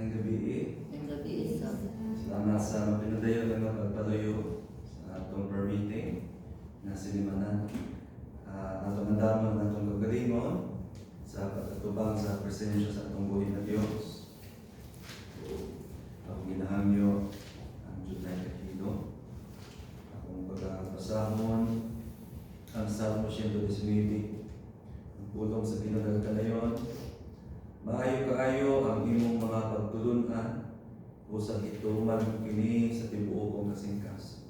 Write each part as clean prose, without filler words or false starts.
Ngayong gabi, Ang gabi isa. salamat sa pinadayon ng pagpatuyo sa atong prayer meeting na silimanan. Atong andaman ng atong kagalingon sa pagkatubang sa presensya sa atong buhay na Diyos. Akong ginahangyo ang Diyos na kahido. Akong pagkakasahon ang Salmo 119. Ang pulong sa pinagkakalayon. Maayo kaayo ang imong mga pagtulunan usang ituman kini sa tibuok kong kasingkas.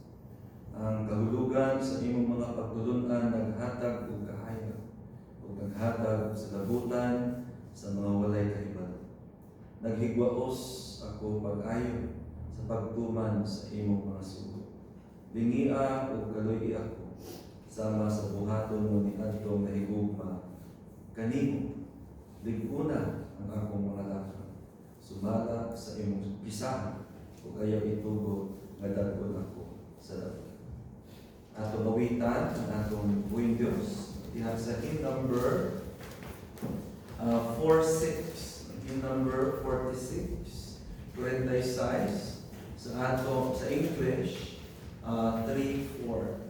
Ang kahulugan sa imong mga pagtulunan naghatag og kahayag ug naghatag sa labutan sa mga walay kahibalo. Naghigwaos ako pag-ayo sa pagtuman sa imong mga sugo. Lingia ug kaloy ako sama sa buhaton mo ni adtong nahigugma kanimo. Liguna ang akong mga lakang, sumala sa imong pisahan, o kaya itugo nga dagol ako sa dapat. Atong mawitan ang atong buwing Diyos. Diha sa hymn number 46, hymn number 46, 46, sa ato sa English 3-4.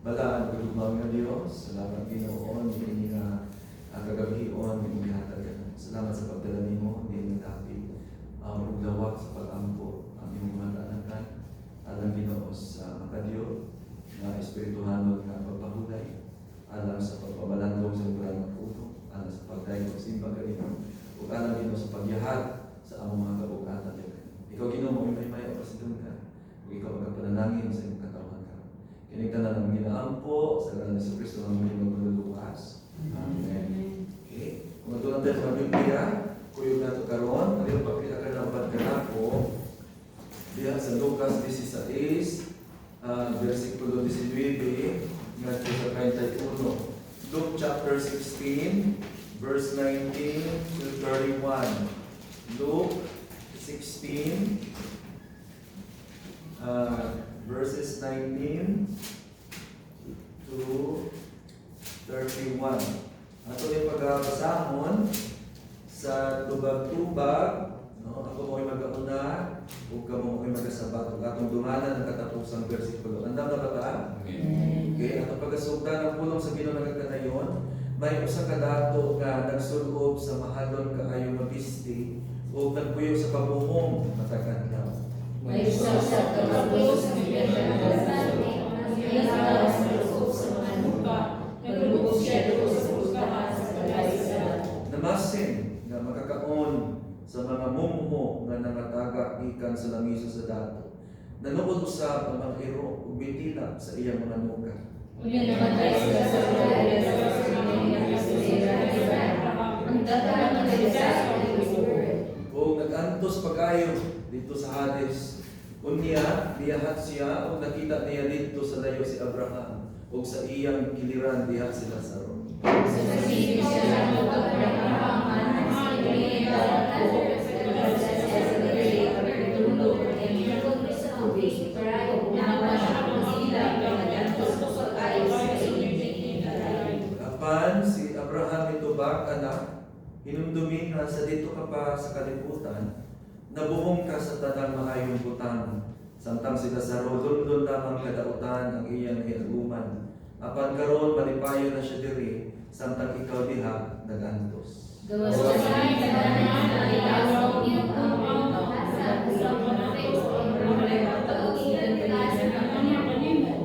Balaan ko mga Diyos, salamat Ginoo ni nga kagabion ni gihatag. Salamat sa pagdala nimo ni David. Ug lawak sa pag-ampo ang imong mga anak alang Ginoo sa makadyo na espirituhanon nga pagpahulay alang sa pagpamalandong sa lugar ng puto, alang sa pagdayo sa simba kanina, ug alang din sa pagyahad sa among mga kabugatan. Ikaw Ginoo mo may opasidon ka. Ug ikaw magpanalangin sa imong katawan ka. Kini tanan ang ginaampo sa ngalan ni Kristo ang imong pagluwas. Amen. Okay. Kung ito natin sa Biblia, kuyog nato karon, ali pa pinaka-dapat kanako diha sa Lucas 16 versikulo 19 ngadto sa 31. Luke chapter 16 verse 19 to 31. Luke 16 verses 19 to 31. Ato yung pagbasahon sa tubag-tubag, no? Ako mo'y mag-auna, huwag ka mo'y mag-asabat, huwag atong dumanan ng katapusang versikulo. Andam na ba ta? Okay, ato pag-asugdan ng pulong sa Ginoo nagkanayon, may usa ka dato nga nagsulob sa mahalon kaayo nga pisti o nagpuyo sa kabuhong matagan daw. May usa ka dato sa pinagdadasal ni sa loob sa mga lupa, naglubog siya doon sa pustahan sa balay sa dato. Namasin nga makakaon sa mga mumuho nga nangataga ikan sa langiso sa dato. Nanood usab ang mga iro ug bitila sa iyang mga nuka. Unya namatay sila sa balay sa mga kasulira ang dagat ng Elisa O nag-antos pag-ayo dito sa Hades. Unya, biyahat siya o nakita niya dito sa layo si Abraham o sa iyang kiliran diha si Lazaro. sa kasipin siya ng Abraham ang sinigita ko sa Galilea pagtulog ng ikot sa tubig para unawa siya ang sila pagdantos sa pag-ayo sa iyong Apan si Abraham itubag anak, hinumdumin na sa dito ka pa sa kalibutan, nabuhong ka sa tanang maayong butang. Samtang si Lazaro, doon lamang kadautan ang iyang hinaguman. Apan karon malipayo na siya diri, samtang ikaw diha nagantos. gawas sa kadanan na ilaw iyong ang sa ulang panatos ang mulay pag-ugian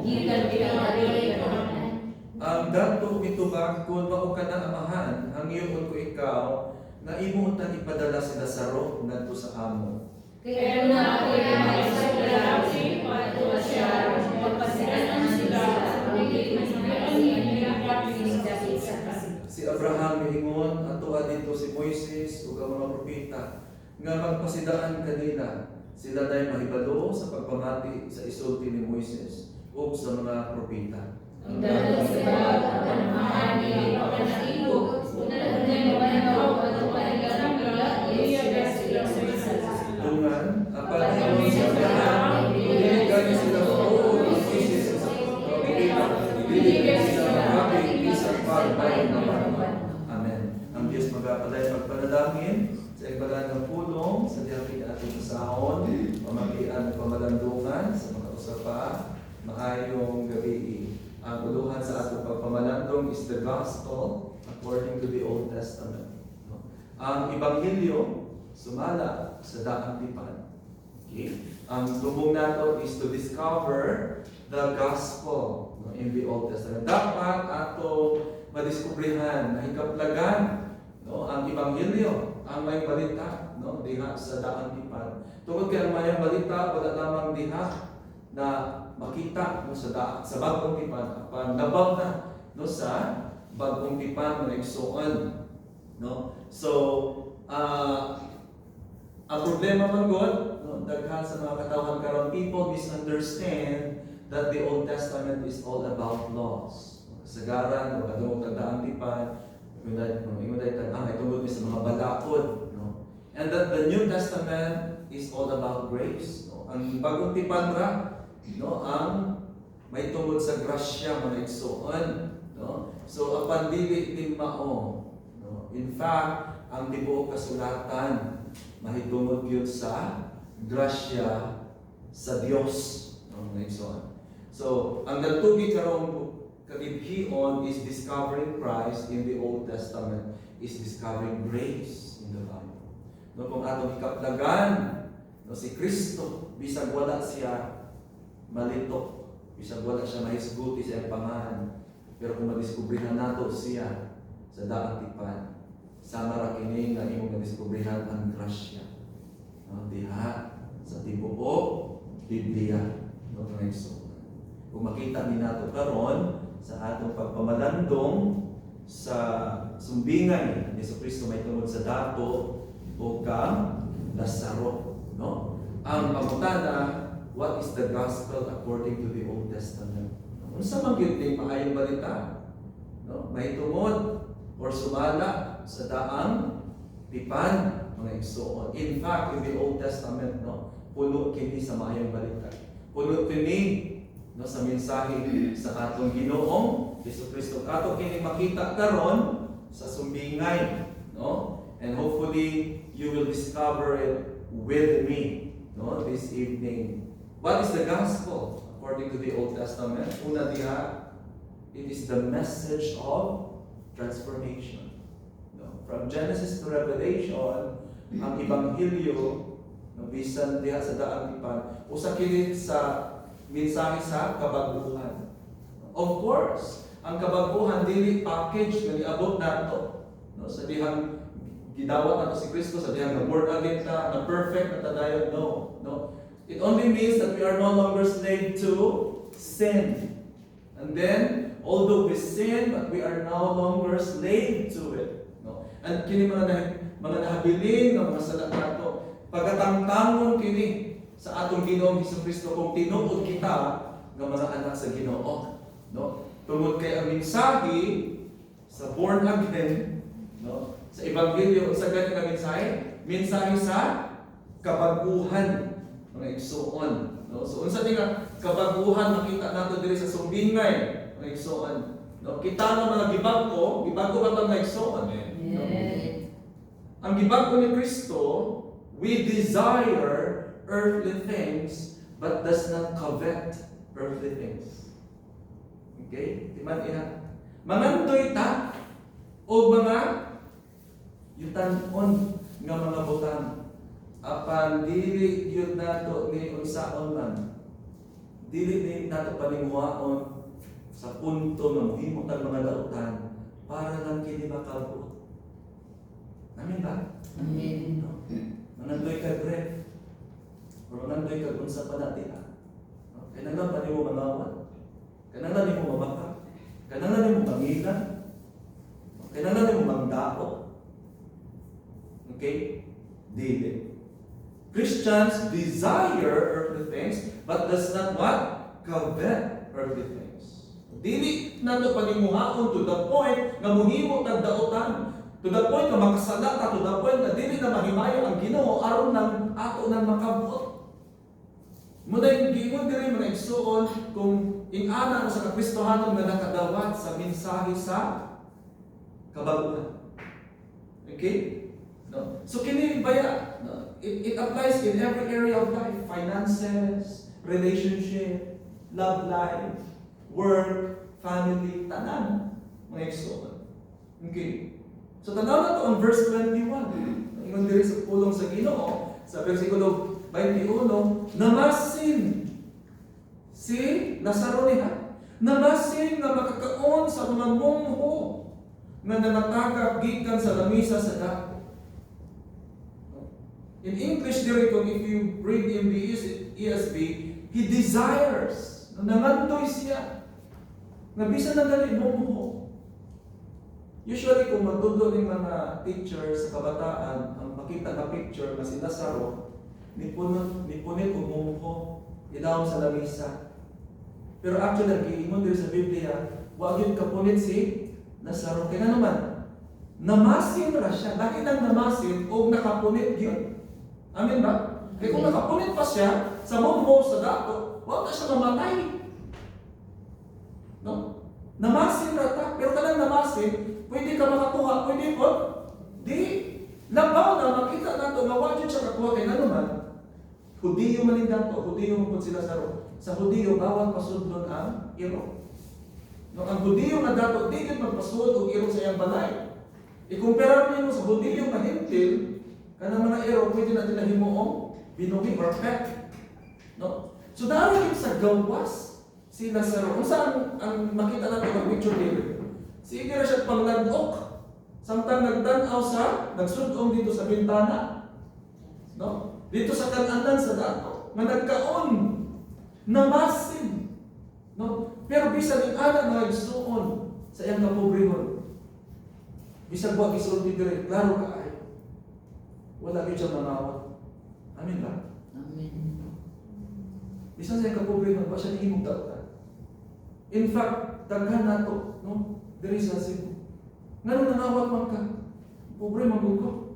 gikan pinagari Ang dato mitubag kung mao ka na amahan, ang iyon ko ikaw, na imutan ipadala si Lazaro ngadto sa amo. kaya na ako yung mga sa lalaki pato siya magpasiranan sila hindi Si Abraham miingon atuwa dito si Moises ug ang mga propeta nga magpasidaan kanila sila nay mahibalo sa pagpamati sa isulti ni Moises ug sa mga propeta. ang dahil sa bawat panamahan ni pagkanatilog unang mabanaw at panigarang gala iya sila sa Tungan, apan ingon sa lahat, dili sila oo Moises sa propeta, dili sila makapi bisan pa bayan naman. Amen. Ang Diyos magapalay pagpanalangin sa ibagan ng pulong sa diyang ating sahon, pamagian ng pamalandungan sa mga usapa, maayong gabi. Ang uluhan sa atong pagpamalandong is the gospel according to the Old Testament. No? Ang Ebanghelyo sumala sa daang tipan. Okay? Ang tubong nato is to discover the gospel, no, in the Old Testament. Dapat ato madiskubrihan, mahikaplagan, no, ang Ebanghelyo, ang may balita, no, diha sa daang tipan. Tungod kay ang may balita wala lamang diha na makita no, sa bagong tipan, apan nabaw na no, sa bagong tipan na igsuon. No? So, ang problema man God, no, daghan sa mga katawhan karon, people misunderstand that the Old Testament is all about laws. Kasagaran, o kadungog tagdaang tipan, ingon dahil tag-ang ay tungod sa mga balakod. No? And that the New Testament is all about grace. No? Ang bagong tipan ra, no, ang may tungod sa grasya man igsuon. No? So, apan dili din mao. No? In fact, ang tibuok kasulatan mahitungod gyud sa grasya sa Dios, no, igsuon. So, ang natugi karong kalibhion is discovering Christ in the Old Testament, is discovering grace in the Bible. No, kung atong ikaplagan, no, si Kristo, bisag wala siya malitok, Bisag wala siya mahisguti sa iyang pangalan. Pero kung madiskubrihan nato siya sa daang tipan, sama ra kini nga imong nadiskubrihan ang grasya. No, diha sa tibuok Biblia, no, mga igsoon. Kung makita ni nato karon sa atong pagpamalandong sa sumbingan ni Jesucristo may tungod sa dato o kang Lazaro, no? Ang pangutana, what is the gospel according to the Old Testament? Unsa man gyud ning maayong balita? No? May tungod or sumala sa daang tipan, mga igsoon. In fact, in the Old Testament, no, puno kini sa maayong balita. Puno kini, no, sa mensahe sa atong Ginoong Jesucristo. Ato kini makita karon sa sumbingay, no? And hopefully you will discover it with me, no, this evening. What is the gospel according to the Old Testament? Una diha, it is the message of transformation. No? From Genesis to Revelation, ang Ebanghelyo, no, bisan diha sa daang tipan, usa kini sa mensahe sa kabaguhan. Of course, ang kabaguhan dili package nga niabot nato, no, sa dihang gidawat nato si Kristo, sa dihang na born again ta, na perfect na tadayon, no. It only means that we are no longer slave to sin. And then, although we sin, but we are no longer slave to it. No? And kini mga nahabilin ng mga salat nato, pagkatangtangon kini sa atong Ginoong Jesucristo kung tinuod kita ng mga anak sa Ginoo. No? Tungod kay ang mensahe sa born again, no? Sa Ebanghelyo, sa ganito na mensahe sa kabaguhan, mga igsoon. No? So, unsa di nga kabaguhan makita nato diri sa sumbingay, mga igsoon. No? Kita na mga gibago ba ito mga igsoon? No? Ang gibago ni Kristo, we desire earthly things, but does not covet earthly things. Okay? Timan ina. Mangandoy ta, o mga yutan-on nga mga butang. Apan dili gyud nato ni unsaon man, dili ni nato paningwaon sa punto nga mohimo tag mga dautan para lang kini makabuot. Amen ba? Amen. No? Manandoy ka breath o manandoy ka unsa pa natin. No? Kailangan pa nimo manawan, kailangan nimo mabaka, kailangan nimo mangilan, kailangan nimo mangdako. Okay? Dili. Christians desire earthly things, but does not what? Covet earthly things. Dili nato panimuhaon to the point nga muhimo tag dautan. To the point nga makasala ta, to the point nga dili na mahimayo ang Ginoo aron nang ato nang makabuot. Muna yung giingon diri mga igsoon kung ingana sa Kristohanon nga nakadawat sa mensahe sa kabaguhan. Okay? No? So kini baya, no? It applies in every area of life. Finances, relationship, love life, work, family, tanan. Mga igsoon. Okay. So tanaw na to ang verse 21. Ingon diri sa pulong sa Ginoo, sa bersikulo 21, namasin si Lazaro niya. Namasin na makakaon sa mga mungho nga nangatagak gikan sa lamisa sa dako. In English, kung if you read in the ESV, he desires. Nangandoy siya. Nabisa na gali mo. Usually, kung magtudo ng mga teachers sa kabataan, ang makita na picture na si Lazaro, nipunit umumuho, ilawang sa lamisa. Pero actually, ang iingon din sa Biblia, wag yun kapunit si Lazaro. Kaya naman, namasin na siya. Dahil ang namasin, o nakapunit yun. Amen ba? Kaya kung nakapunit pa siya sa mumbo, sa dako, wag na siya mamatay. No? Namasin rata, pero kanang namasin, pwede ka makakuha, pwede po. Di, labaw na, makita na ito, mawadyo siya kakuha kay nanuman. Hudiyo malindan to, Hudiyo mo po sila sa ro. Sa Hudiyo, bawal pasudlon ang iro. No, ang Hudiyo na dato, di yun magpasud o iro sa iyang balay. Ikumpara mo sa Hudiyo na hintil, kanang mga ero, pwede natin na himuong binuhi or pet. No? So dahil sa gawas si Lazaro. Kung saan ang makita natin ang picture dito? Sige na siya pangladok. Samtang nagtanaw sa, nagsudong dito sa bintana. No? Dito sa kananan sa dato. Nga nagkaon. Namasin. No? Pero bisag yung anak na nagsuon sa iyang kapobrehon. Bisag wag isulti dire, klaro ka ay. Wala gyud siya manawat. Amin ba? Amen. Bisag sa iyang kapobrehon, wa siya himog tawta. In fact, daghan nato, no? Diri sa Cebu. Ngano nanawat man ka? Pobre man ko.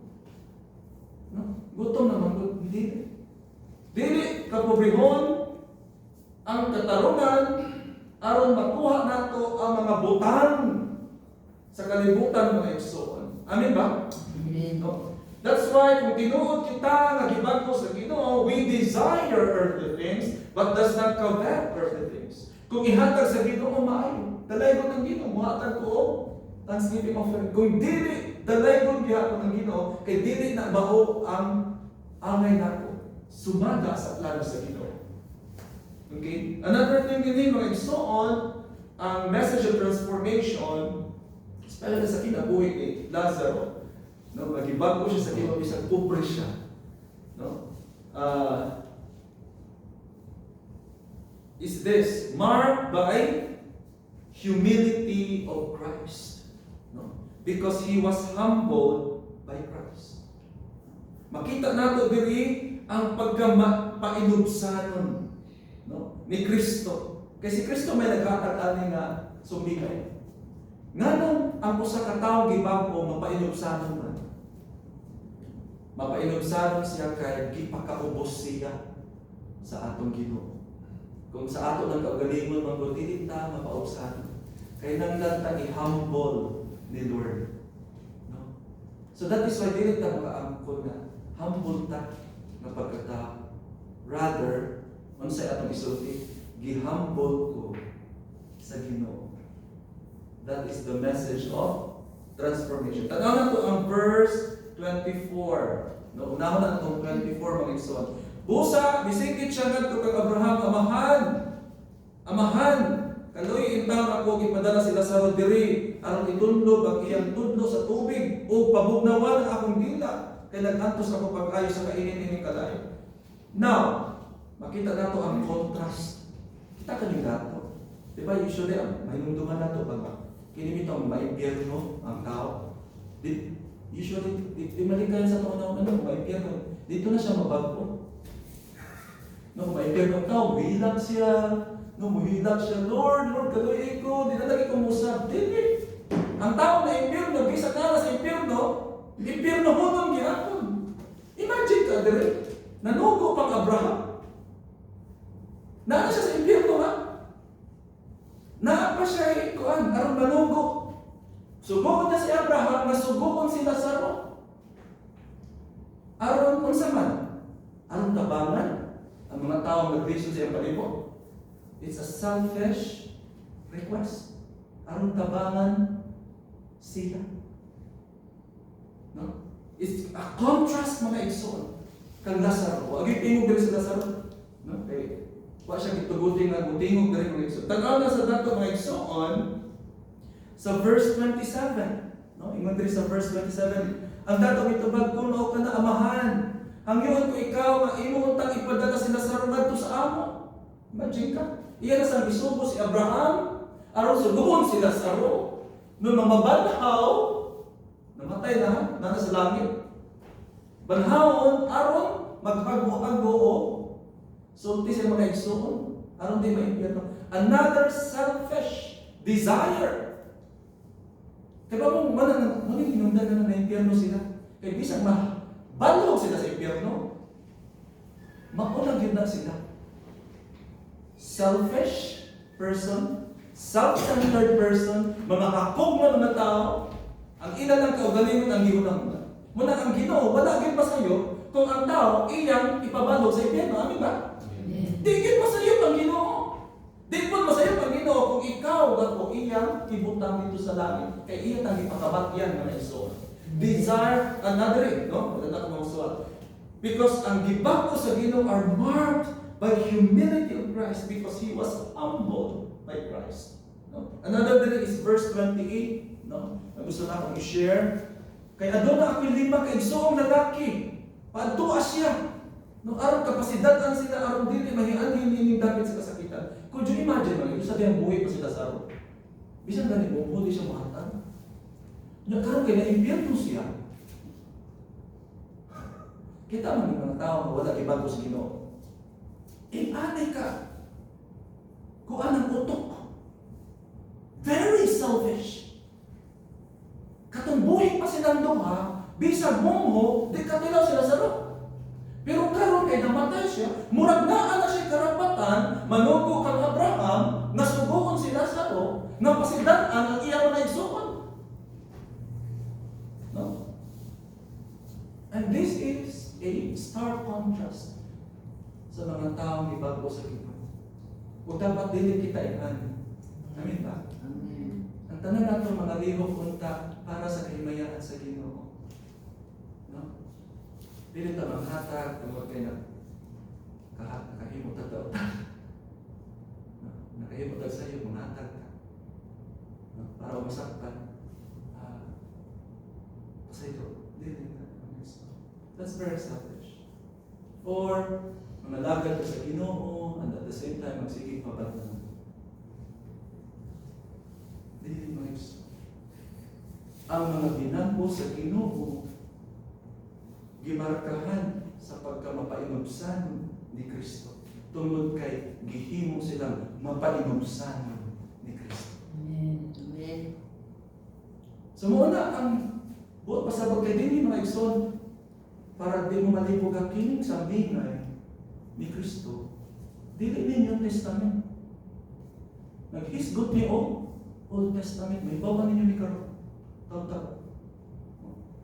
No? Gutom naman ko, hindi. Dili kapobrehon ang katarungan aron makuha nato ang mga butang sa kalibutan mga igsoon. Amin ba? Amen. No? That's why kung tinuod kita nga gibagko sa Ginoo, we desire earthly things but does not covet earthly things. Kung ihatag sa Ginoo maayo, dalay ko ng Ginoo, muhatag ko thanksgiving offering. Kung dili dalay ko gihapon ng Ginoo, kay dili na mao ang angay nako sumada sa plano sa Ginoo. Okay? Another thing din mga igsoon, ang message of transformation, especially sa kinabuhi ni Lazaro, no, magibag ko siya sa Ginoo bisag pobre siya. No? Is this marked by humility of Christ? No? Because he was humbled by Christ. Makita nato diri ang pagka-painubsanon, no, ni Kristo. Kasi Kristo may naghatag ani nga sumbigay. Nganong ang usa ka tawo gibagko mapainubsanon man? Mapainubsanon siya kay gipakaubos siya sa atong Ginoo. Kung sa ato ng kaugalingon man ko dili ta mapaubsanon. Kay nanglan ta i-humble ni Lord. No? So that is why dili ta makaangkon na humble ta nga pagkatao. Rather, unsay atong isulti, gi-humble ko sa Ginoo. That is the message of transformation. Tanaw na to ang verse 24. No, unahon na itong 24 mga igsoon. Busa, bisigit siya ngadto kang Abraham, amahan, kaloy intang ako gipadala si Lazaro diri aron itudlo ang iyang tudlo sa tubig o pabugnawan ang akong dila kay nagantos ako pag-ayo sa kainin-ining kalayo. Now, makita nato ang contrast. Kita kaning dato. Di ba usually mahinumduman nato pag kinimito ang maimpyerno ang tao. Usually, di malikayan sa tao na maimpyerno. Dito na siya mabagpo. No, maimpyerno ang tao, hilang siya. No, muhilang siya, Lord, kaluy ko, di na lagi kumusap. Dili. Ang tao na impyerno, bisag na sa impyerno mo nung ginapon. Imagine ka, dire, nanugo pang Abraham. Naa siya sa impyerno, ha? Naa pa siya, aron manugo. Subukan niya si Abraham, nasubukan si Lazaro. Aron kung man, aron tabangan ang mga taong nag-reason sa iyang palibot. It's a selfish request. Aron tabangan sila. No? It's a contrast mga igsoon. Kang Lazaro. Wag tingog diri sa Lazaro. No? Kay wa siya gituguting nga gutingog diri mga igsoon. Tanaw na sa dato mga igsoon sa verse 27. No? Ingon diri sa verse 27. Ang dato mitubag kuno ka na amahan. Hangyon ko ikaw nga imo untang ipadala si Lazaro ngadto sa amo. Imagine ka. Iyan na sa isubo si Abraham, aron suluhon si Lazaro. Nung mabanhaw, namatay na, nasa langit. Banhawon, aron maghago-ago, sulti sa mga igsoon, aron di maimpyerno. Another selfish desire. Kaya ba mong hinungdan na impyerno sila? Kaya bisang balog sila sa impyerno. Maunang yun na sila. Selfish person, self-centered person, mga hakog na mga tao, ang ilan ng kaugalingon ang gihunahuna. Muna ang Ginoo, wala gid pa sayo kung ang tao iyang ipabalog sa impyerno. Amin ba? Di gid masayo ang Ginoo. Di po masayo ang Ginoo kung ikaw ako iyang ibutang dito sa langit. Kay iya tang ipakabakyan mga igsoon. Desire another, no? Wala na ko mausuwat. Because ang gibag ko sa Ginoo are marked by humility of Christ because he was humbled by Christ. No? Another thing is verse 28. No? Na gusto na akong i-share. Kaya doon na ako'y 5 kaigsoong lalaki. Paadtua siya. No, aron kapasidatan sila, aron dili mahianhin nining dapit sa kasakitan. Could you imagine, mga ito sabihan buhay pa sila sa aron. Bisan gani mo, huli siya mahatan. Nya karon kay na-impyerno siya. Kita man yung mga tao na wala ibago sa Ginoo. Anay ka. Kuan ang utok. Very selfish. Katong buhay pa silang duha, bisag mongho, di katilaw sila sa roh. Pero karon kay namatay siya, murag naa na siya karapatan, manugo kang Abraham, nga suguon sila sa roh, nga pasidaan ang iyang naigsuon. No? And this is a stark contrast sa mga taong ibago sa Ginoo. Ug dapat dili kita ikan. Amen ba? Amen. Ang tanan nato mga lihok unta para sa kahimayan sa Ginoo. No? Dili ta manghatag tungod kay na nakahimo ta ta. Nakahimo ta sa iyo manghatag ka. No? Para masaktan. Pasaylo, dili ta. That's very selfish. Or manalagad ka sa Ginoo and at the same time magsigig pabatan. Dili maayos. Ang mga ginampo sa Ginoo gimarkahan sa pagkamapainusan ni Kristo. Tungod kay gihimo silang mapainusan ni Kristo. Amen. Amen. So muna ang buot pasabot kay dinhi mga igsoon para di mo malipog ang kining sambingay ni Kristo. Dili ninyo Testament. Naghisgot ni Old Testament. May bawa ninyo ni Karon. Taw-taw.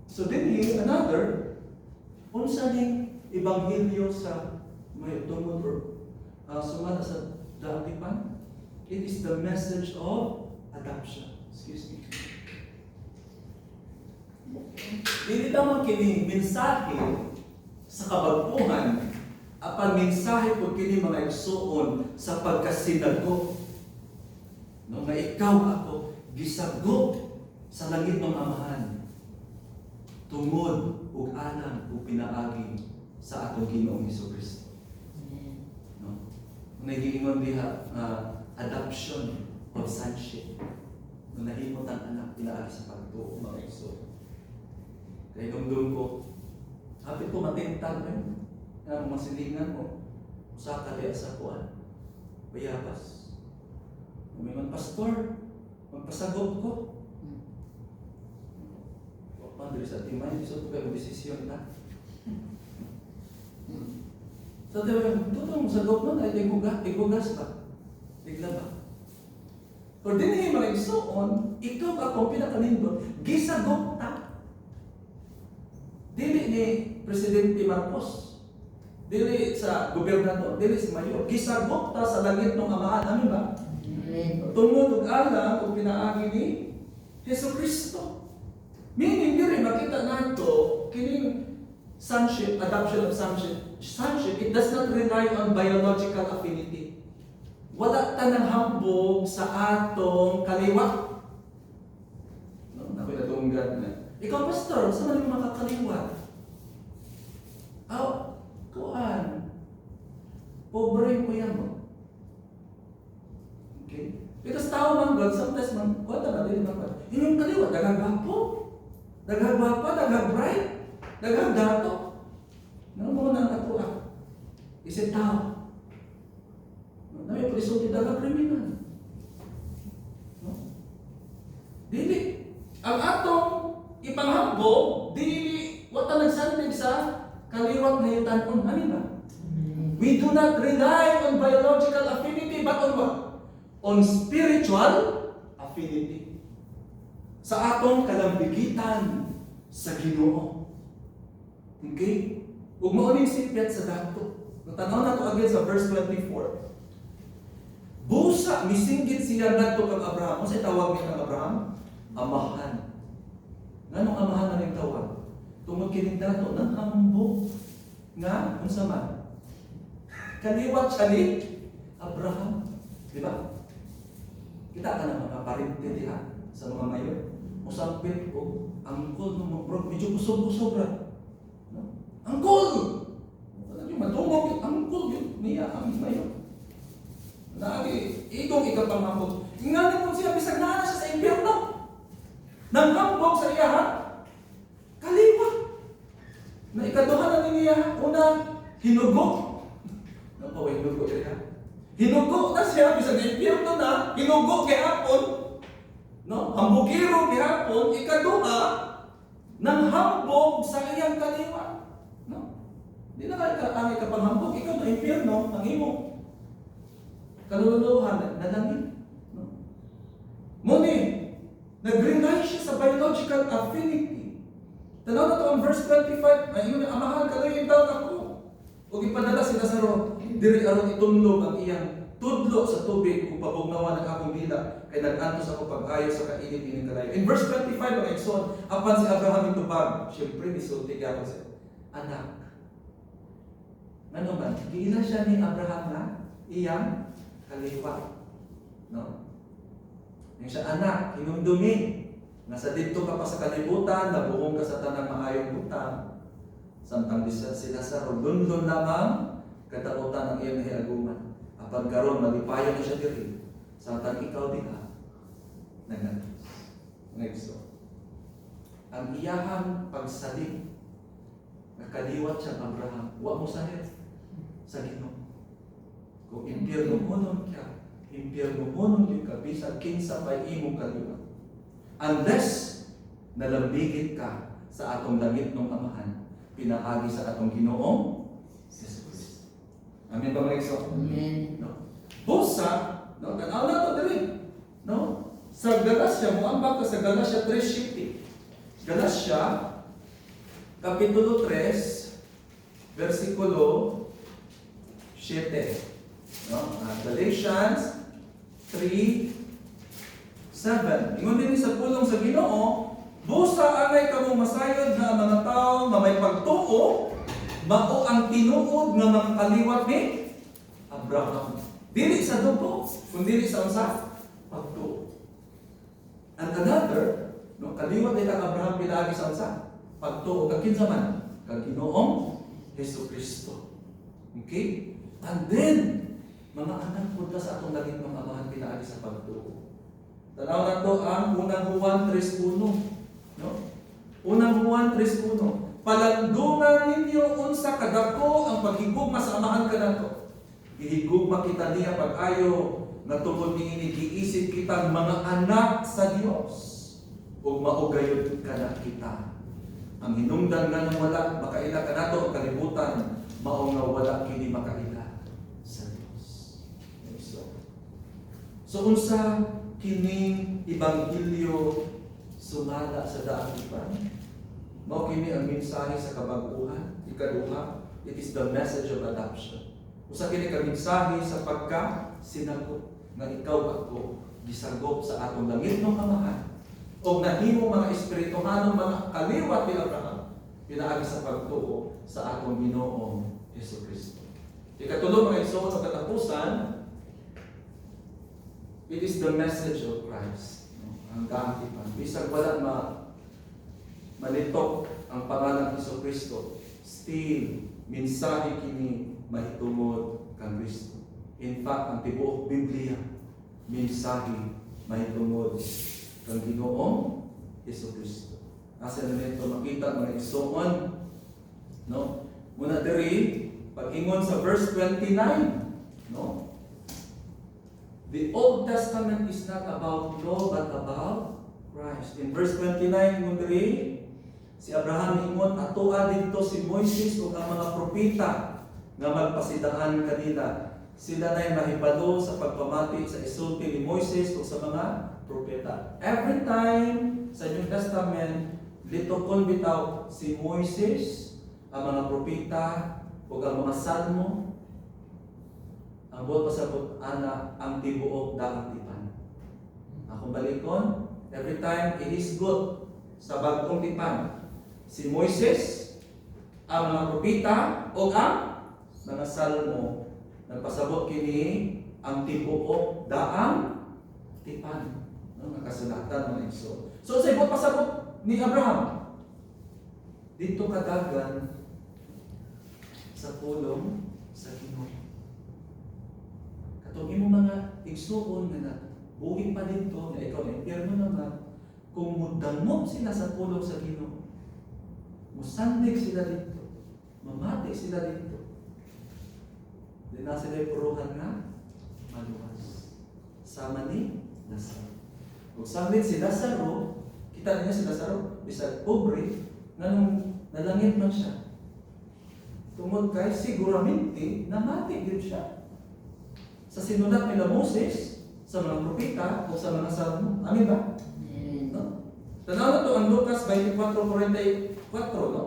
So then another, unsa ning ebanghelyo sa may tungod or sumala sa daatipan? It is the message of adoption. Excuse me. Dili tamang kini mensahe sa kabagtuhan apan mensahe pud kini mga igsuon sa pagkasinago. No nga ikaw ako gisagot sa langit ng Amahan tungod ug alam ug pinaagi sa atong Ginoong Hesukristo. Amen. No? Nagiingon diha adoption of sonship. No nahimot ang anak pinaagi sa pagtuo mga igsoon. Kaya dumdum ko, hapit ko matintag ang masilingan mo, sa kaya sa kuan, bayabas. Umingon, pastor, magpasagot ko. Huwag pandri sa timay, di sa kayo desisyon na. So, tutong sagot mo na, igugas ba? Bigla ba? Kung din mga igsoon, ikaw akong pinakanindot, gisagot ta. Dili ni Presidente Marcos, dili sa gobernador, dili sa mayor, gisagot ta sa langit ng Amahan. Amin ba? Amen. Tungod ug alam ug pinaagi ni Hesukristo. Meaning diri makita nato kining sonship, adoption of sonship. Sonship, it does not rely on biological affinity. Wala ta nang hambog sa atong kaliwa. No, nakoy natunggan na. Ikaw, pastor, saan man yung makakaliwat? Kuan. Pobre ko yan mo. Okay? Because tao man God, sometimes man, kuan na din naman. Yung kaliwat, dagagwapo. Dagagwapa, dagag-bright. Dagag-dato. Ano mo na nakuha? Isip tao. May puliso, dagag-kriminal. No? Dili. Ang atong ipanghambog, dili wata nagsandig sa kaliwat na yutan-on. Amin ba? We do not rely on biological affinity, but on what? On spiritual affinity. Sa atong kalambigitan sa Ginoo. Okay? Ug mao ning sipyat sa dato. Natanaw na to again sa verse 24. Busa misinggit siya ngadto kang Abraham. Ano sa tawag niya kang Abraham? Amahan. Nganong amahan na rin tawag? Tungod kining dato nang hambog nga unsa man Kaliwat siya ni Abraham. Di ba? Kita ka na mga parente diha sa mga mayor. Musapit ko, angkol ng mga bro, medyo kusog-kusog ra. No? Angkol! Ano yung matungog yung angkol yun, niya ang mayor. Lagi, itong ikapangambog. Ingnan mo siya, bisag na siya sa impyerno. Nang hambog sa iya, ha? Kaliwat. Na ikaduhan na niya, una, hinugo. Naku, hinugo siya. Hinugo na siya, bisag na impyerno na, hinugo kay hapon. No? Hambugiro kay hapon, ikaduha, nang hambog sa iyang kaliwat. No? Di na ang ikapanghambog, ikaw na impyerno, ang imo. Kaluluhan, nanangin. No? Muni, nag-rely siya sa biological affinity. Tanaw na ito ang verse 25, ay yun, amahan ka lang yung taon ako. Huwag ipadala si Lazaro, diri aron itunlog ang iyang tudlo sa tubig kung pabugnawan ng akong dila, kay nag-antos ako pag-ayo sa kainit-init kalayo. In verse 25, mga Exxon, apan si Abraham itubag, siyempre nisulti kaya ko siya, anak. Ano man, giila siya ni Abraham na iyang kaliwat. No? Yung siya, anak, hinumdumi. Nasa dito ka pa sa kalibutan, nabuhong ka sa tanang maayong butang. Samtang bisa sila sa lundon lamang, katautan ang iyang nahiaguman. Apan karon malipayo na siya diri. Samtang ikaw diha, naganos. Ngayso. Ang iyahang pagsalig, nakaliwat siya Abraham, wa mo sahit sa Ginoo. Kung impyerno monon ka, impyerno monon yung kabisa, kinsa pa imong kaliwat. Unless nalambigit ka sa atong langit ng Amahan, pinaagi sa atong Ginoong Jesus. Amen ba mga Igsoon? Amen. No? Busa, no? Tanaw na ito dali. No? Sa Galatia, muambag ka sa Galatia 3:7. Galatia, Kapitulo 3, versikulo 7. No? Galatians 3:7. Ingon din sa pulong sa Ginoo, busa angay kamo masayod na mga tao nga may pagtuo, mao ang tinuod nga mga kaliwat ni Abraham. Dili sa dugo, kundi sa unsa? Pagtuo. And another, no, kaliwat ni Abraham pinaagi sa unsa? Pagtuo kag kinsa man? Kag Ginoong Hesukristo. Okay? And then, mga anak po sa atong langit ng Amahan pinaagi sa pagtuo. Tanaw na to ang unang Juan 3:1. No? Unang Juan 3:1. Palandungan ninyo unsa kadako ang paghigugma sa Amahan kanato. Gihigugma kita niya pag-ayo nga tungod niini giisip kitang mga anak sa Dios. Ug maugayod kana kita. Ang hinungdan nga nang wala makaila kanato ang kalibutan, mao nga wala kini makaila sa Dios. So unsa kining ebanghelyo sumala sa daagipan? Mao kini ang mensahe sa kabag-uhan. Ikaduha, it is the message of adoption. Usa kini ka mensahe sa pagka-sinagot nga ikaw ako gisagop sa atong langit ng Amahan. O nahimo mga espirituhanong mga kaliwat ni Abraham, pinaagi sa pagtuo sa atong Ginoong Hesukristo. Ikatulo mga Igsoon sa katapusan, it is the message of Christ. Ang kaakipan. Bisag wala malitok ang pangalan ng Hesukristo, still, mensahe kini mahitungod kang Kristo. In fact, ang tibuok Biblia, mensahe mahitungod kang Ginoong Hesukristo. Asa na nito makita mga Igsoon, no? Muna diri, pag-ingon sa verse 29, no? The Old Testament is not about law but about Christ. In verse 29, ingon diri, si Abraham ingon, atoa dito si Moises ug ang mga propeta nga magpasidaan kanila. Sila na'y mahibalo sa pagpamati sa isulti ni Moises ug sa mga propeta. Every time sa New Testament, litokon bitaw si Moises, ang mga propeta ug ang mga salmo. Ang buot pasabot ana ang tibuok daang-tipan. Akong balikon, every time it is good sa bagong tipan. Si Moises, ang mga propeta o ang mga salmo nagpasabot kini ang tibuok daang tipan. No, nakasulatan mga igsoon. So sa ibang pasabot ni Abraham, dito kadagan sa pulong sa Ginoo. Katong imo mga igsuon nga buhi pa dito na ikaw na impyerno naman, kung mudamot sila sa pulong sa Ginoo, musandig sila dito, mamati sila dito, di na sila puruhan nga maluwas. Sama ni Lazaro. Kung samit si Lazaro, kita niya si Lazaro, bisag pobre, nganong nalangit man siya. Tungod kay siguramente namati din siya. Sa sinulat nila Moses, sa mga propeta o sa mga salmo. Amin ba? No? Tanaw na to ang Lucas 24:44, no?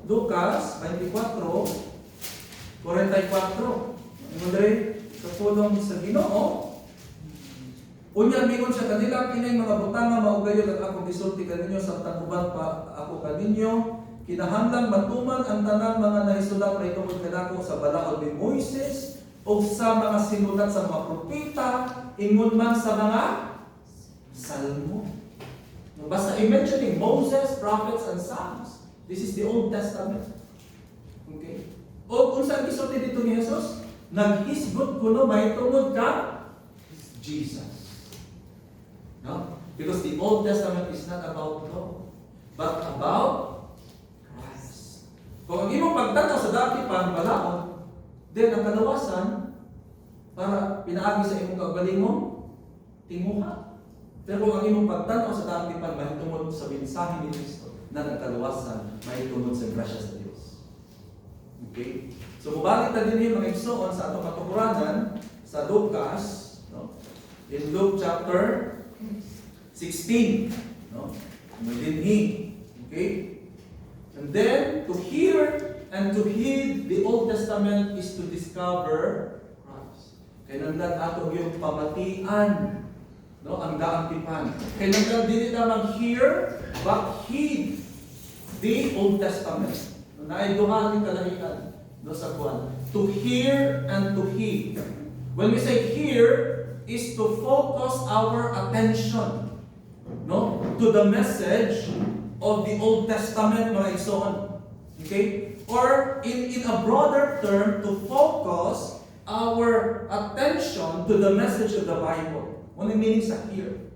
Lucas 24:44. Ano dre sa pulong sa Ginoo, unya mingon siya kanila, kining mga butanga maugayon at akong gisulti kaninyo sa taguban pa ako kaninyo. Kinahanglan matuman ang tanang mga naisulat na itungod kanako sa balaod ni Moises o sa mga sinulat sa mga propeta, ingon man sa mga salmo. No, basta i-mentioning Moses, prophets, and Psalms. This is the Old Testament. Okay? O kung saan gisulti dito ni Jesus, naghisgot kuno may tungod ka Jesus. No? Because the Old Testament is not about law, but about Christ. Kung ang imong pagtanaw sa dati pa ang balaod, then ang kalawasan para pinaagi sa imong kaugalingong tinguha. Pero kung ang imong pagtanaw sa dati pa mahitungod sa mensahe ni Kristo na nagkalawasan, mahitungod sa grasya sa Dios. Okay? So mubalik na din yung mga igsoon sa atong katukuranan sa Lucas, no? In Luke chapter 16, no? Dinhi. Okay? And then to hear and to heed the Old Testament is to discover Christ. Kailangan ato yung pamatian, no, ang daang tipan. Kailangan dili lamang hear but heed the Old Testament. Naay duha ni kalahian no sa kuan. To hear and to heed. When we say hear is to focus our attention, no, to the message of the Old Testament, mga igsoon. Okay? Or in a broader term, to focus our attention to the message of the Bible. Ano yung meaning sa here?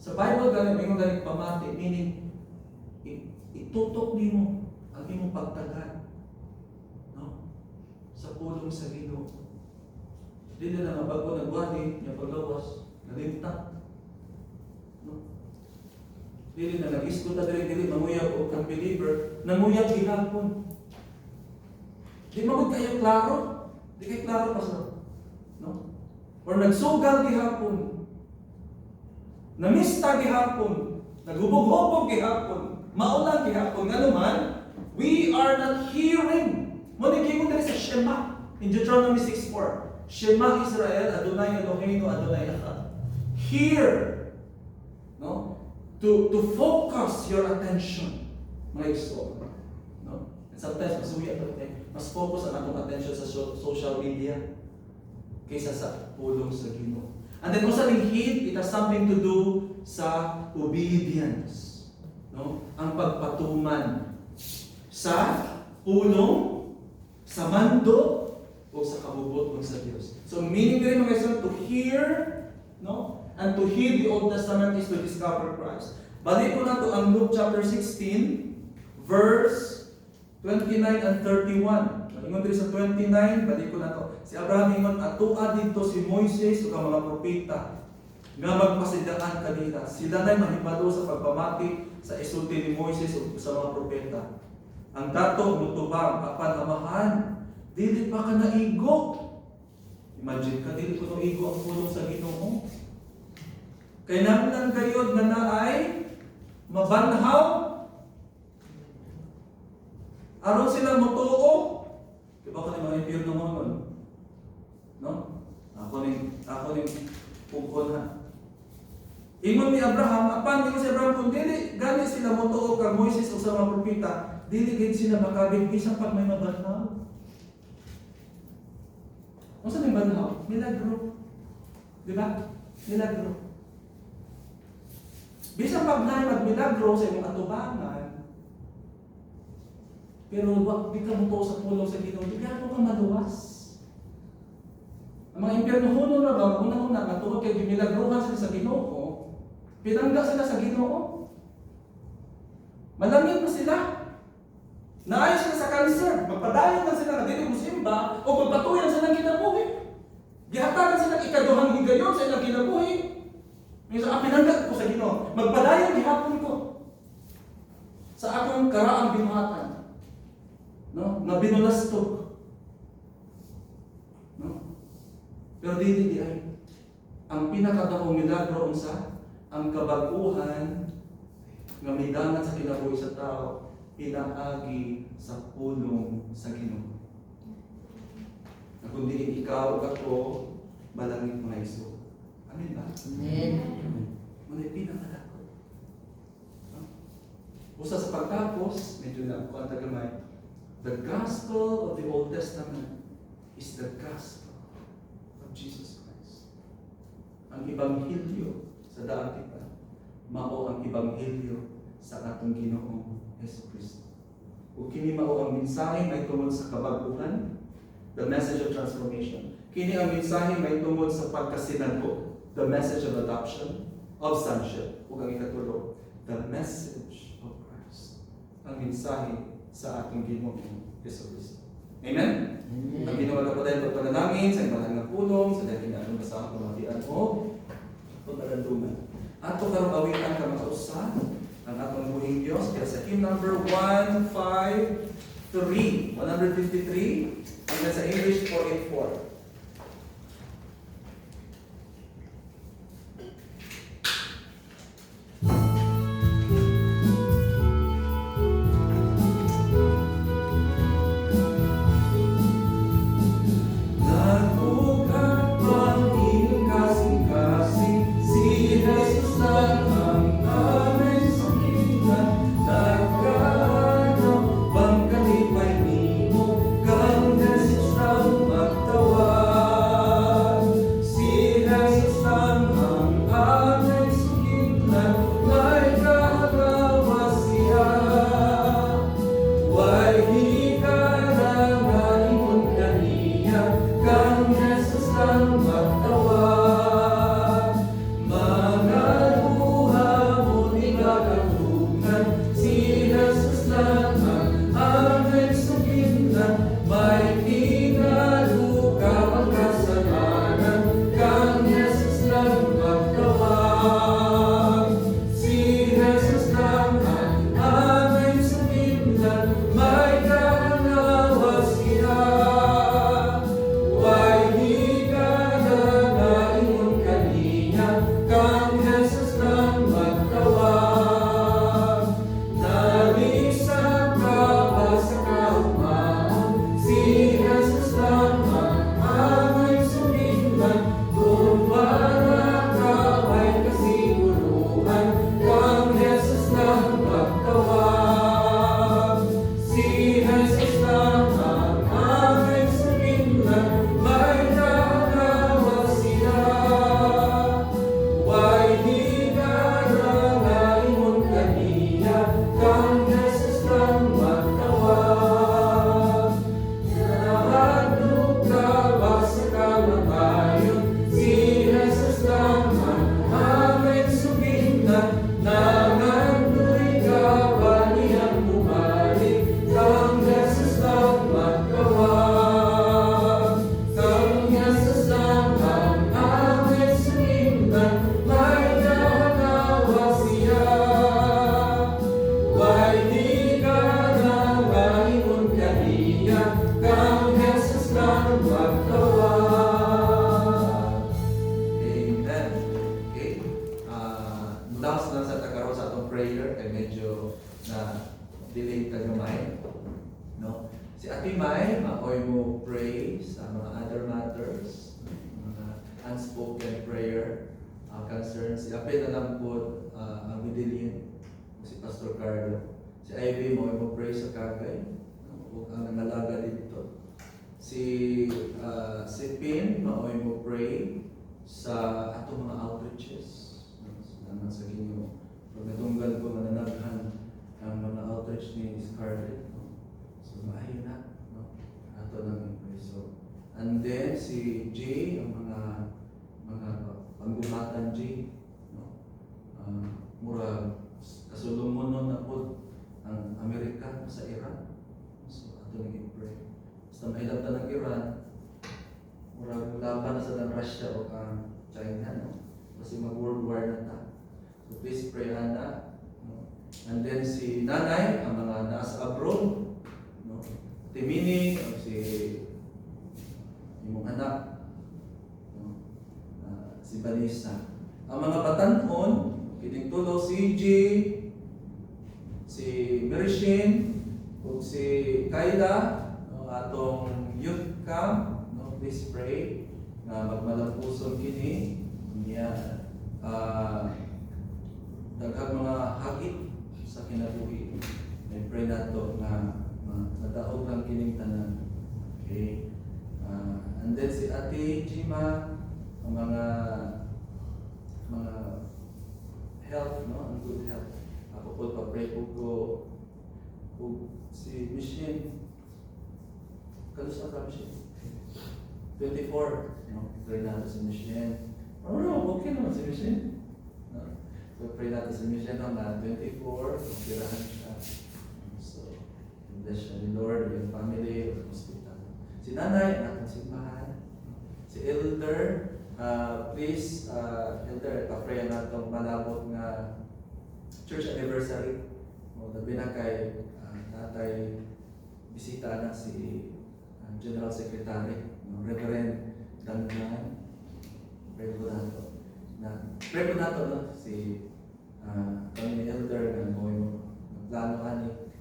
Sa Bible, ganun pamati, meaning itutok nimo ang imong pagtagan, no? Sa pulong sa Ginoo. Dili na mabago nagwani niya paglawas, nalimtak. No? Dili na nag-isko ta dili manguyab og kang believer, nanguyab gihapon. Di magud kayo klaro? Di kayo klaro pa sa, no? Or nagsugal gihapon. Namista gihapon, naghubog-hubog gihapon, maulan gihapon, nga naman, we are not hearing. Monigay mo dali sa Shema, in Deuteronomy 6:4. Shema Israel, Adonai Eloheinu, Adonai Echad. Hear, no? To focus your attention, mga igsoon, no? And sometimes masuya ito, mas focus ang atong attention sa social media kaysa sa pulong sa Ginoo. And then also in heed, it has something to do sa obedience, no? Ang pagpatuman sa pulong, sa mando, o sa kabubot sa Diyos. So meaning din mga igsoon, to hear, no? And to heed the Old Testament is to discover Christ. Balik ko na to ang Luke chapter 16, verse 29 and 31. Ingon diri sa 29, balik ko na to. Si Abraham ingon, atua dito si Moises ug ang mga propeta nga magpasidaan kanila. Sila na'y mahibalo sa pagpamati sa isulti ni Moises ug sa mga propeta. Ang dato mutubang apan amahan, dili pa ka naigo. Imagine ka, dili ko naigo ang pulong sa Ginoo. Kaya naman gayod na naay mabanhaw aron sila mutuo. Diba ko ni mga impyerno mo nun? No? Ako ni pugkon ha. Ingon ni Abraham, apan ni si Abraham kung dili gani sila mutuo kang Moises o sa mga propeta, dili gid sila makabig bisan pag may mabanhaw. Kung saan yung banhaw? Milagro. Di ba? Milagro. Bisang pagnahin magmilagro sa imong atubangan, pero wag di ka mo sa pulong sa Ginoo, di ka maluwas. Ang mga impyerno huno na ba, una-una, matuwa kay gimilagruhan sila sa Ginoo, pinangga sila sa Ginoo. Malamit na sila. Naayos sila sa cancer, magpadayon na sila na dili mo simba, o magpatuyan sa ilang kinabuhi. Gihatagan sila ikaduhang higayon sa ilang kinabuhi. Minsan, pinangga ko sa Ginoo, magpadayon gihapon ko sa akong karaang binuhatan. No? Na binulastok. No? Pero di ay ang pinakadakong milagro unsa ang kabaguhan nga midangan sa kinabuhi sa tao pinaagi sa pulong sa Ginoo. Na kung di ikaw o ako balangit mga iso. Amen ba? Amen. Muna pinakadako. No? Usa sa pagtapos, medyo na kuha tagamay. The gospel of the Old Testament is the gospel of Jesus Christ. Ang Ebanghelyo sa dati pa, mao ang Ebanghelyo sa atong Ginoong Jesucristo. Ug kini mao ang mensahe may tungod sa kabaguhan, the message of transformation. Kini ang mensahe may tungod sa pagkasinadko, the message of adoption, of sonship. Ug ang ikatulo, the message of Christ. Ang mensahe sa atong Ginoong Jesucristo. Amen? Amen. Ang Ginoo magkapatid pagpanalangin sa ibalang nga pulong sa dahil nga anong kasama pamatian o pagkalandungan. Ato karong awitan ka makausa ang atong buhing Diyos kaya sa hymn number 153 hanggang sa English 484. Unspoken prayer concerns. Si Apit na lang po ang Midillion, si Pastor Carlo. Si Ivy mo pray sa kagay. Ang nangalaga dito. si Pin, maoy mo pray sa atong mga outreaches. Salamat sa Ginoo. Pagkatunggal ko mananaghan ang mga outreach ni Scarlett. No? So, maayo na. No? Ato nang pray. So, and then, si Jay, ang mga panggumatan Jay. No? Mura, kasulumunon na po ang Amerika sa Iran. So, ato nang pray. Basta mahilap na ng Iran, murag laban na sa ng Russia o China, no? Kasi mag-world war na ta. So please pray na. No? And then si nanay, ang mga nasa abroad, no? Timini, o si imong anak, no? Si Vanessa. Ang mga batanon, kiting tulo si G, si Merishin, o si Kayla, atong youth camp, no, please pray na magmalampuson kini niya daghang mga hagit sa kinabuhi. I pray nato nga madaog lang kining tanan. Okay. And then si Ate Jima, ang mga health, no, ang good health. Ako po pa-pray po ko si Michelle. Kalos na kami siya. 24. No? Pray natin si Michelle. No, okay naman si Michelle. No? So pray natin si Michelle na 24. Pirahan siya. So, bless siya ni Lord, yung family, or hospital. Si nanay, ang ating simbahan. Si elder, please, elder, pa-pray natin malabot nga church anniversary. O, labi na kay tatay, bisita na si General Secretary, Reverend Dandan, pray po nato, no? Si kami ni Elder na mo plano ani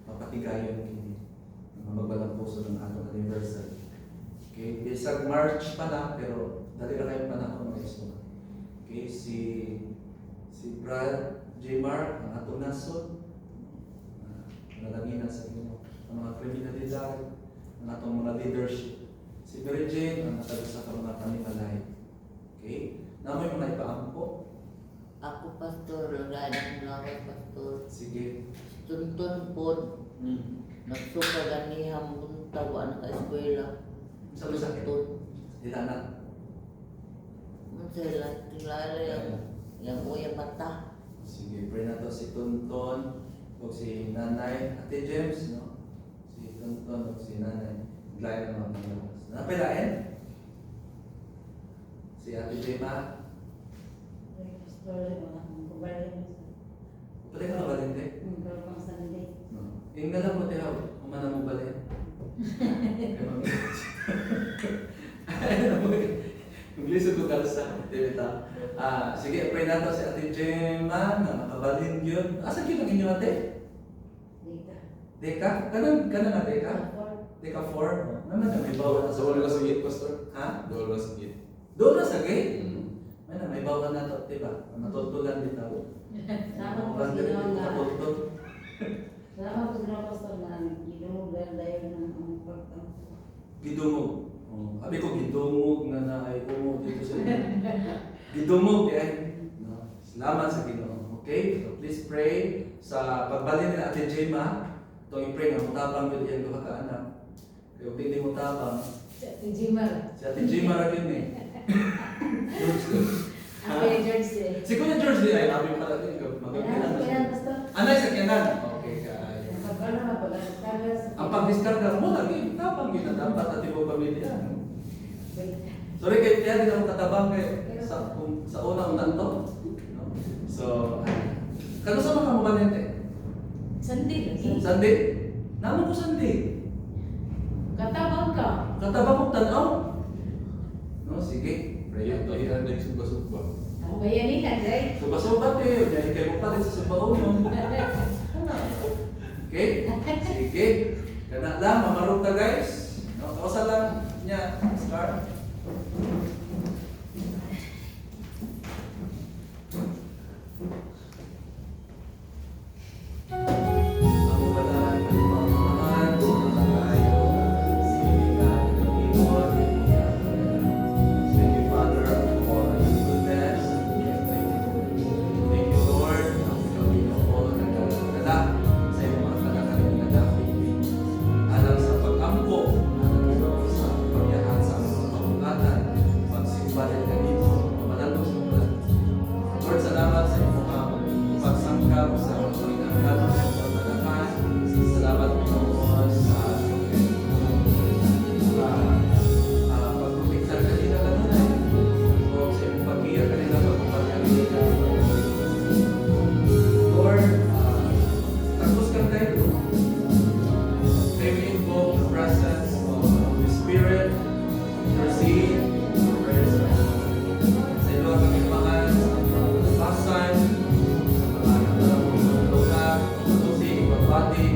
mapatigayon kini magbalang puso ng atong anniversary. Okay, bisag March pa na pero dali ra kayo panahon mga iso. Okay, si Brad J. Mark, ang atong nasod, nalaginan sa inyo ang mga kriminalidad, ang atong mga leadership. Si Mary Jane, ang natabi sa mga panimalay. Okay? Namoy mga ipaampo. Ako, Pastor, lagay ng laway, Pastor. Sige. Tuntun po, nagsuka ganihang buntag, anak ka eskwela. Sa masakit? Ilanak. Masaya, tingala yung uyang mata. Sige, pray na to si Tunton o si Nanay, Ate James, no? Si Tunton o si Nanay. Glaya ng mga pangalawas. Napilain? Si Ate Jema. Pwede ka na balinte? No. Yung nga lang mo tihaw, kumana mo balin. Yung lisod ko kalsa. Sige, pray na to si Ate Jema na makabalin yun. Asa yun ang inyo ate? Deka? Kanang nga Deka? Deka 4? Naman na may bawal na sa Doon na sa gate, Pastor. Ha? Doon na sa gate. Doon na sa gate? May bawal na to, diba? Matutulan din ako. Sama ko Banda kasi rin noon ko na, matutol. sama ko sila pastor na ginumugan dahil ng pagtang. Gidungog. Abi ko gidungog na naay umog dito sa inyo. Gidungog di ay. No. Salamat sa Ginoo. Okay? So please pray sa pagbalin nila Ate Jema. Itong i-pray nga mutabang yun iyang duha ka anak. Kaya kung hindi mutabang, Si Jimar. si Ate Jema ra yun eh. Ang kaya George eh. Si Kuya George di ay abi pala din. Kailan Magaganda. pastor? Anay sa kyanan. Okay, kaayo. Nakapala na pala. Tagas. Ang pag-discarga mo lagi, tapang yun na dapat at ibang pamilya. Sorry kay Tia, hindi naman katabang kay sa unang nanto. No? So, kano sa mga mabalente? Sandi lagi. Sandi? Naman ko sandi. Katabang ka. Katabang ko tanaw. No, sige. Pray Ito, to. ihanday sumba-sumba. Ang bayanin na, Jay. Suba-subat eh. Dahil kayo mo palit sa subaon. Okay? Sige. Kana lang, mamarog ta guys. No, kausa lang niya. Start. Ang wala ng pamahan sa tayo. Sige na. pagtanggap sa pagtanggap sa pagtanggap. Salamat Panginoon sa pagprotektar kanila kanina. O sa iyong pag-iyak kanila pagpapagalitan. Lord, tapos kang tayo. May we invoke the presence of the Holy Spirit, intercede, prayers sa ilo ang aming mahal, sa mga kalabasan, sa mga lugar, sa ibang body,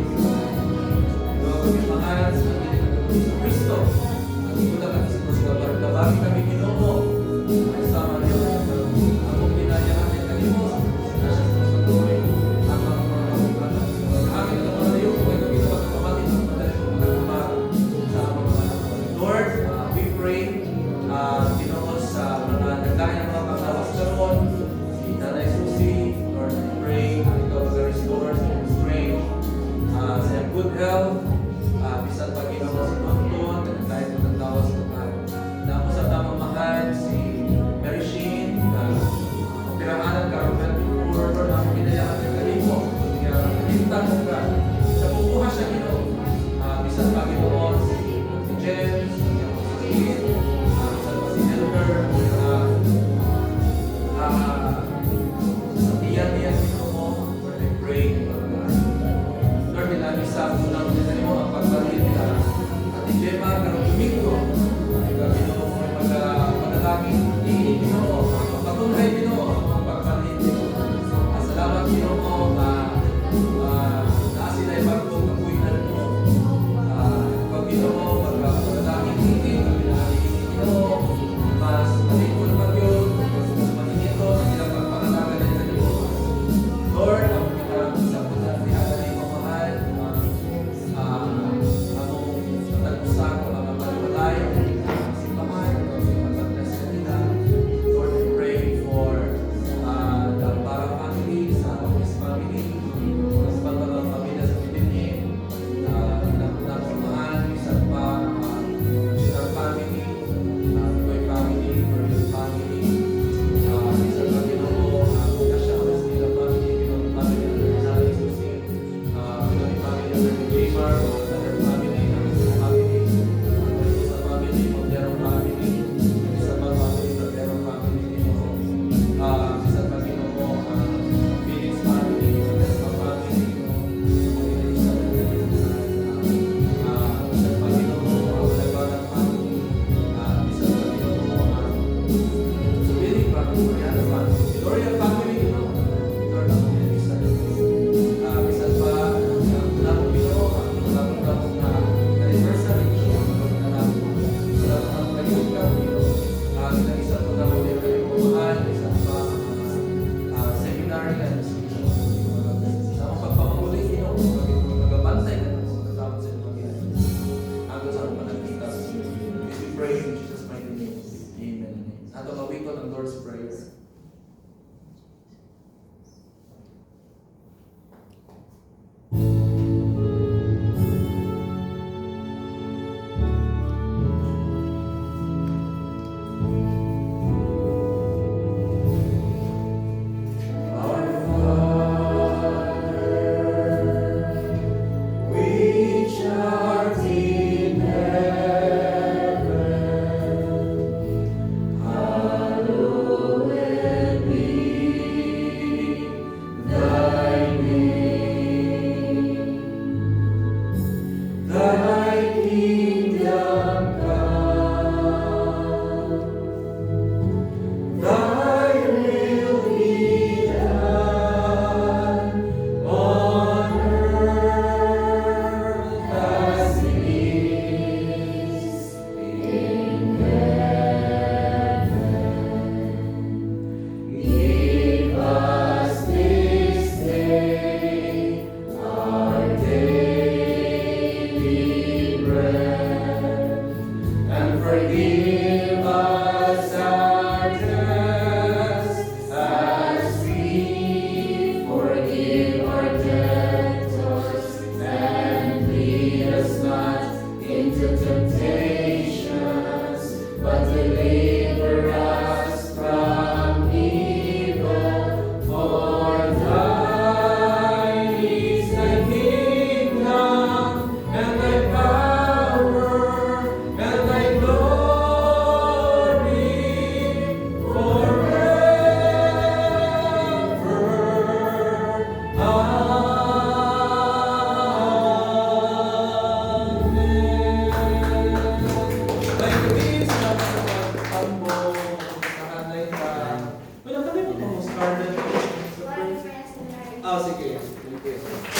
Thank you.